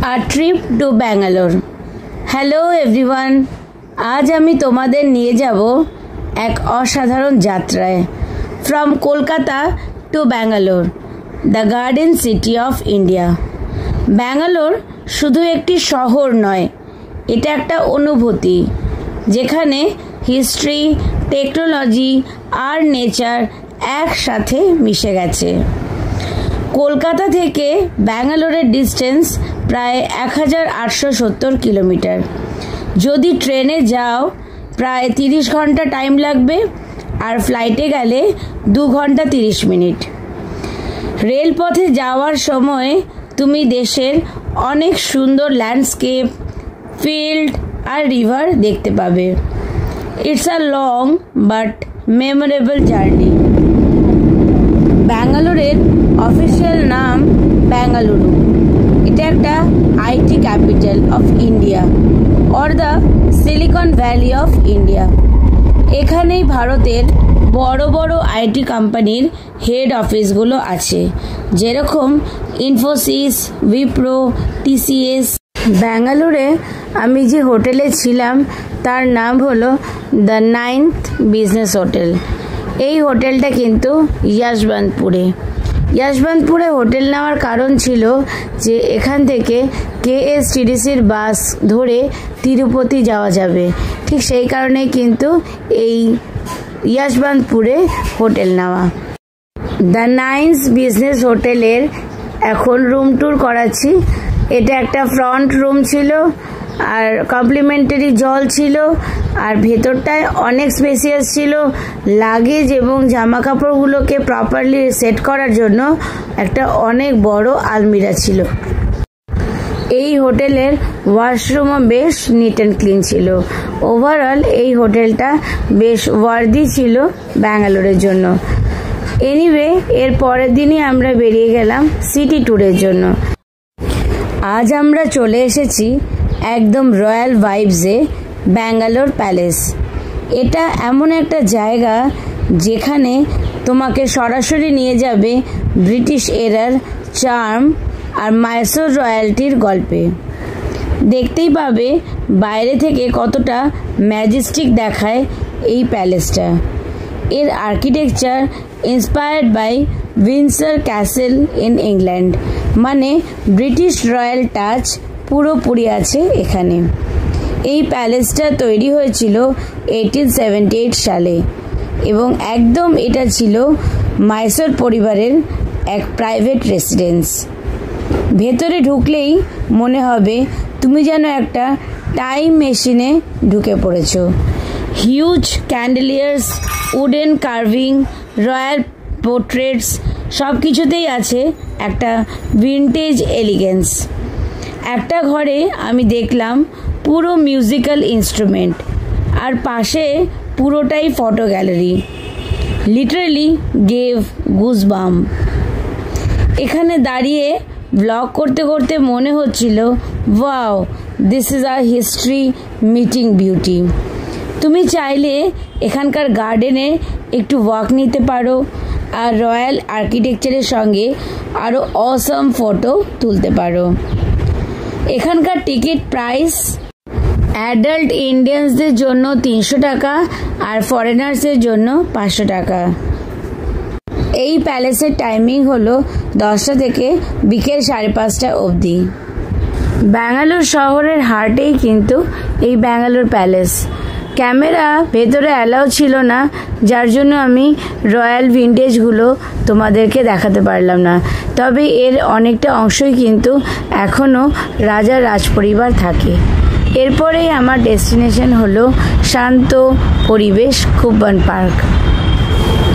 A trip to Bangalore. Hello everyone, আজ আমি তোমাদের নিয়ে যাব এক অসাধারণ যাত্রায়। From Kolkata to Bangalore, the garden city of India. Bangalore শুধু একটি শহর নয়, এটা একটা অনুভূতি যেখানে হিস্ট্রি, টেকনোলজি আর নেচার একসাথে মিশে গেছে। কলকাতা থেকে ব্যাঙ্গালোরের ডিস্টেন্স প্রায় 1870 কিলোমিটার। যদি ট্রেনে যাও প্রায় 30 ঘন্টা টাইম লাগবে, আর ফ্লাইটে গেলে 2 ঘন্টা 30 মিনিট। রেলপথে যাওয়ার সময় তুমি দেশের অনেক সুন্দর ল্যান্ডস্কেপ, ফিল্ড আর রিভার দেখতে পাবে। It's a long but memorable journey. ব্যাঙ্গালোরের অফিসিয়াল নাম বেঙ্গালুরু। এটা একটা IT capital of India or the Silicon Valley of India. এখানেই ভারতের বড় বড় আইটি কোম্পানির হেড অফিসগুলো আছে, যেরকম ইনফোসিস, উইপ্রো, টিসিএস। ব্যাঙ্গালোরে আমি যে হোটেলে ছিলাম তার নাম হলো দ্য 9th বিজনেস হোটেল। এই হোটেলটা কিন্তু যশবন্তপুরে হোটেল নেওয়ার কারণ ছিল যে এখান থেকে কেএসটিডিসির বাস ধরে তিরুপতি যাওয়া যাবে। ঠিক সেই কারণেই কিন্তু এই যশবন্তপুরে হোটেল নেওয়া। দ্য 9th বিজনেস হোটেলের এখন রুম ট্যুর করাচ্ছি। এটা একটা ফ্রন্ট রুম ছিল, আর কমপ্লিমেন্টারি জল ছিল, আর ভেতরটায় অনেক স্পেসিয়াস ছিল। লাগেজ এবং জামা কাপড়গুলোকে প্রপারলি সেট করার জন্য একটা অনেক বড় আলমিরা ছিল। এই হোটেলের ওয়াশরুমও বেশ নিট অ্যান্ড ক্লিন ছিল। ওভারঅল এই হোটেলটা বেশ ওয়ার্দি ছিল ব্যাঙ্গালোরের জন্য। এনিওয়ে, এর পরের দিনই আমরা বেরিয়ে গেলাম সিটি ট্যুরের জন্য। আজ আমরা চলে এসেছি একদম রয়্যাল ভাইবসে ব্যাঙ্গালোর প্যালেস। এটা এমন একটা জায়গা যেখানে তোমাকে সরাসরি নিয়ে যাবে ব্রিটিশ এরার চার্ম আর মাইসোর রয়্যালটির গল্পে। দেখতেই পাবে বাইরে থেকে কতটা ম্যাজেস্টিক দেখায় এই প্যালেসটা। এর architecture inspired by Windsor Castle in England, মানে ব্রিটিশ রয়্যাল টাচ পুরোপুরি আছে এখানে। এই প্যালেসটা তৈরি হয়েছিল 1878 সালে এবং একদম এটা ছিল মাইসোর পরিবারের এক প্রাইভেট রেসিডেন্স। ভেতরে ঢুকলেই মনে হবে তুমি যেন একটা টাইম মেশিনে ঢুকে পড়েছ। Huge chandeliers, wooden carving, royal portraits, সব কিছুতেই আছে একটা ভিনটেজ এলিগেন্স। একটা ঘরে আমি দেখলাম পুরো মিউজিক্যাল ইনস্ট্রুমেন্ট, আর পাশে পুরোটাই photo gallery. Literally gave goosebump. এখানে দাঁড়িয়ে ব্লগ করতে করতে মনে হচ্ছিল, wow, this is a history meeting beauty. তুমি চাইলে এখানকার গার্ডেনে একটু ওয়াক নিতে পারো, আর রয়্যাল আর্কিটেকচারের সঙ্গে আরও অসাম ফটো তুলতে পারো। এখানকার টিকিট প্রাইস অ্যাডাল্ট ইন্ডিয়ানসদের জন্য 300 টাকা আর ফরেনার্সের জন্য 500 টাকা। এই প্যালেসের টাইমিং হলো 10টা থেকে বিকেল 5:30 অবধি। ব্যাঙ্গালোর শহরের হার্টেই কিন্তু এই ব্যাঙ্গালোর প্যালেস। ক্যামেরা ভেতরে অ্যালাউ ছিল না, যার জন্য আমি রয়্যাল ভিনটেজগুলো তোমাদেরকে দেখাতে পারলাম না। তবে এর অনেকটা অংশই কিন্তু এখনও রাজা রাজপরিবার থাকে। এরপরেই আমার ডেস্টিনেশন হলো শান্ত পরিবেশ কুব্বান পার্ক।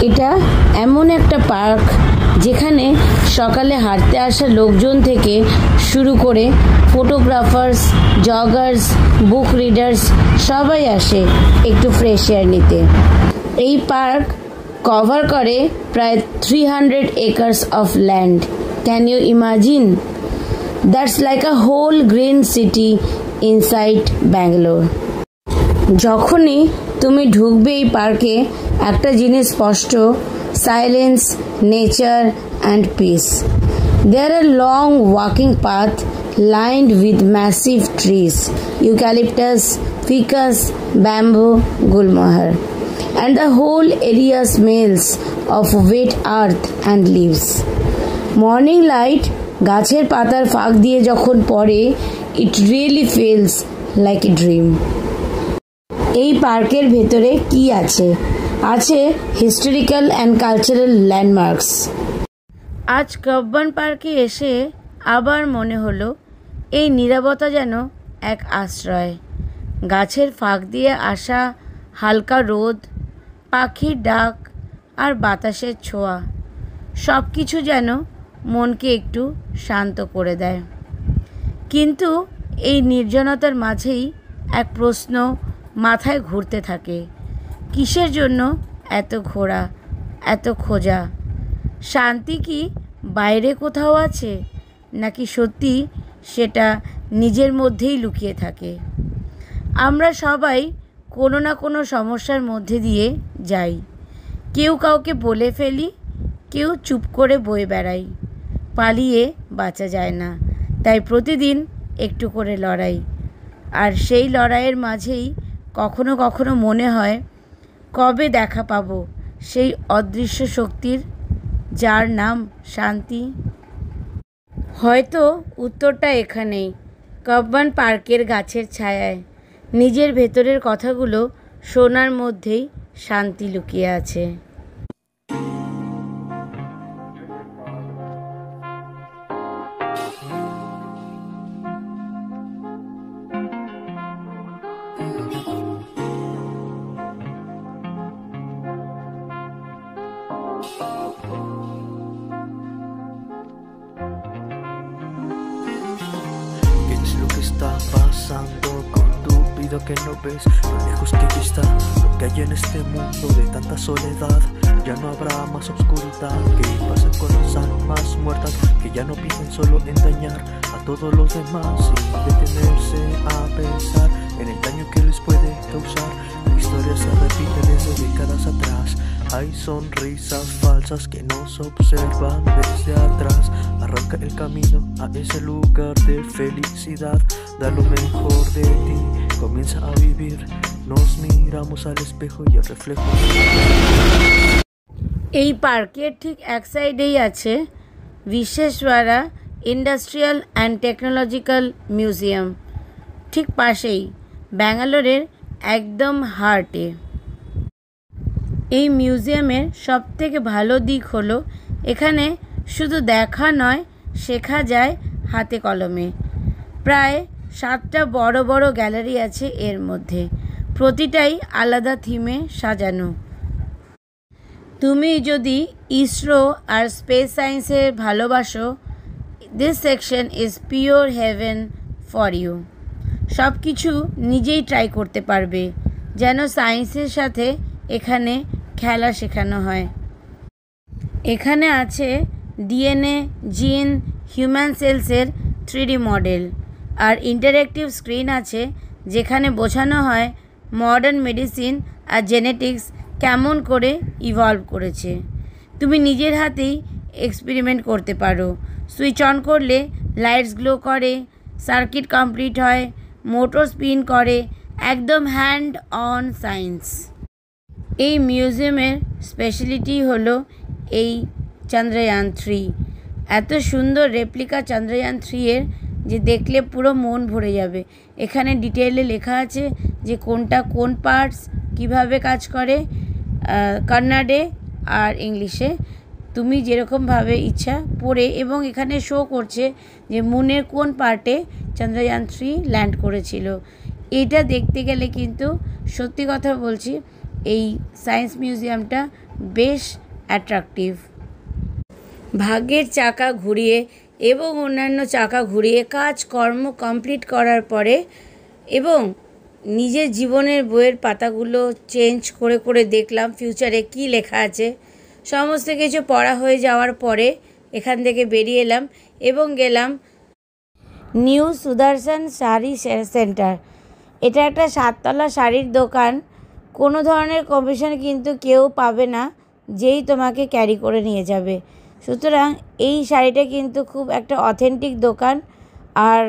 এটা এমন একটা পার্ক যেখানে সকালে হাঁটতে আসা লোকজন থেকে শুরু করে ফটোগ্রাফার্স, জগার্স, বুক রিডার্স সবাই আসে একটু ফ্রেশ এয়ার নিতে। এই পার্ক কভার করে প্রায় 300 acres of land. Can you imagine? That's like a whole green city inside Bangalore. যখনই তুমি ঢুকবে এই পার্কে, একটা জিনিস স্পষ্ট, silence, nature and peace. There are long walking paths lined with massive trees, eucalyptus, ficus, bamboo, gulmohar, and the whole area smells of wet earth and leaves. Morning light গাছের পাতার ফাঁক দিয়ে যখন পড়ে, it really feels like a dream. এই পার্কের ভেতরে কি আছে? আছে হিস্টোরিক্যাল অ্যান্ড কালচারাল ল্যান্ডমার্কস। আজ কাব্বান পার্কে এসে আবার মনে হলো এই নীরবতা যেন এক আশ্রয়। গাছের ফাঁক দিয়ে আসা হালকা রোদ, পাখির ডাক আর বাতাসের ছোঁয়া সব কিছু যেন মনকে একটু শান্ত করে দেয়। কিন্তু এই নির্জনতার মাঝেই এক প্রশ্ন মাথায় ঘুরতে থাকে, কিসের জন্য এত ঘোরা, এত খোঁজা? শান্তি কি বাইরে কোথাও আছে, নাকি সত্যি সেটা নিজের মধ্যেই লুকিয়ে থাকে? আমরা সবাই কোনো না কোনো সমস্যার মধ্যে দিয়ে যাই। কেউ কাউকে বলে ফেলি, কেউ চুপ করে বয়ে বেড়াই। পালিয়ে বাঁচা যায় না, তাই প্রতিদিন একটু করে লড়াই। আর সেই লড়াইয়ের মাঝেই কখনো কখনো মনে হয়, কবে দেখা পাবো সেই অদৃশ্য শক্তির, যার নাম শান্তি? হয়তো উত্তরটা এখানেই, কাব্বান পার্কের গাছের ছায়ায়। নিজের ভেতরের কথাগুলো শোনার মধ্যেই শান্তি লুকিয়ে আছে। Está pasando con tu vida que no ves lo lejos que está lo que hay en este mundo de tanta soledad. Ya no habrá más oscuridad. Que pasa con las almas muertas que ya no piden solo en dañar a todos los demás sin detenerse a pensar en el daño que les puede causar. La historia se repite desde décadas atrás. Hay sonrisas falsas que nos observan desde atrás. Arranca el camino a ese lugar de felicidad. Da lo mejor de ti, comienza a vivir. Nos miramos al espejo y el reflejo. এই পার্কের ঠিক এক সাইডেই আছে বিশ্বেশ্বরা industrial and technological museum, ঠিক পাশেই, ব্যাঙ্গালোরের একদম হার্টে। এই মিউজিয়ামের সবথেকে ভালো দিক হলো এখানে শুধু দেখা নয়, শেখা যায় হাতে কলমে। প্রায় 7টা বড় বড় গ্যালারি আছে এর মধ্যে, প্রতিটাই আলাদা থিমে সাজানো। তুমি যদি ইসরো আর স্পেস সায়েন্সের ভালোবাসো, this section is pure heaven for you. সব কিছু নিজেই ট্রাই করতে পারবে, যেন সায়েন্সের সাথে এখানে খেলা শেখানো হয়। এখানে আছে ডিএনএ, জিন, হিউম্যান সেলসের 3D মডেল, আর ইন্টারেক্টিভ স্ক্রিন আছে যেখানে বোঝানো হয় মডার্ন মেডিসিন আর জেনেটিক্স কেমন করে ইভলভ করেছে। তুমি নিজের হাতেই এক্সপেরিমেন্ট করতে পারো। সুইচ অন করলে লাইটস গ্লো করে, সার্কিট কমপ্লিট হয়, মোটর স্পিন করে, একদম হ্যান্ড অন সায়েন্স। এই মিউজিয়ামের স্পেশালিটি হলো এই চন্দ্রয়ান 3। এত সুন্দর রেপ্লিকা চন্দ্রয়ান 3-এর যে দেখলে পুরো মন ভরে যাবে। এখানে ডিটেইলে লেখা আছে যে কোনটা কোন পার্টস কিভাবে কাজ করে, কন্নড়ে আর ইংলিশে। তুমি যেরকমভাবে ইচ্ছা পড়ে, এবং এখানে শো করছে যে মুনের কোন পার্টে চন্দ্রয়ান 3 ল্যান্ড করেছিল। এটা দেখতে গেলে কিন্তু সত্যি কথা বলছি, এই সায়েন্স মিউজিয়ামটা বেশ অ্যাট্রাকটিভ। ভাগ্যের চাকা ঘুরিয়ে এবং অন্যান্য চাকা ঘুরিয়ে কাজকর্ম কমপ্লিট করার পরে এবং নিজের জীবনের বইয়ের পাতাগুলো চেঞ্জ করে করে দেখলাম ফিউচারে কি লেখা আছে। সমস্ত কিছু পড়া হয়ে যাওয়ার পরে এখান থেকে বেরিয়ে এলাম এবং গেলাম নিউ সুদর্শন শাড়ি সেন্টার। এটা একটা 7তলা শাড়ির দোকান। কোনো ধরনের কমিশন কিন্তু কেউ পাবে না, যেই তোমাকে ক্যারি করে নিয়ে যাবে। সুতরাং এই শাড়িটা কিন্তু খুব একটা অথেন্টিক দোকান, আর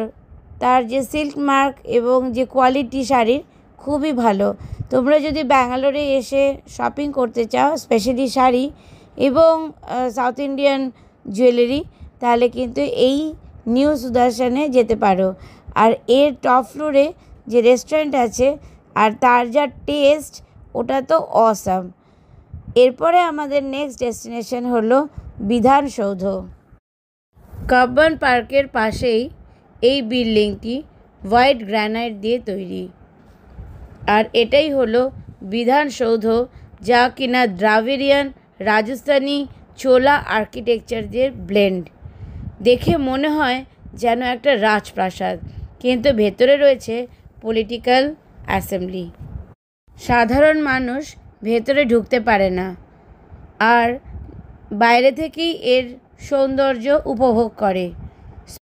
তার যে সিল্ক মার্ক এবং যে কোয়ালিটি শাড়ির খুবই ভালো। তোমরা যদি ব্যাঙ্গালোরে এসে শপিং করতে চাও স্পেশালি শাড়ি এবং সাউথ ইন্ডিয়ান জুয়েলারি, তাহলে কিন্তু এই নিউ সুদর্শনে যেতে পারো। আর এর টপ ফ্লোরে যে রেস্টুরেন্ট আছে আর তার যা টেস্ট, ওটা তো অসাম। এরপরে আমাদের নেক্সট ডেস্টিনেশন হলো বিধানসৌধ। কাব্বান পার্কের পাশেই এই বিল্ডিংটি হোয়াইট গ্রানাইট দিয়ে তৈরি। আর এটাই হলো বিধানসৌধ, যা কিনা দ্রাবিড়িয়ান, রাজস্থানী, চোলা আর্কিটেকচারদের ব্লেন্ড। দেখে মনে হয় যেন একটা রাজপ্রাসাদ, কিন্তু ভেতরে রয়েছে পলিটিক্যাল অ্যাসেম্বলি। সাধারণ মানুষ ভেতরে ঢুকতে পারে না আর বাইরে থেকেই এর সৌন্দর্য উপভোগ করে।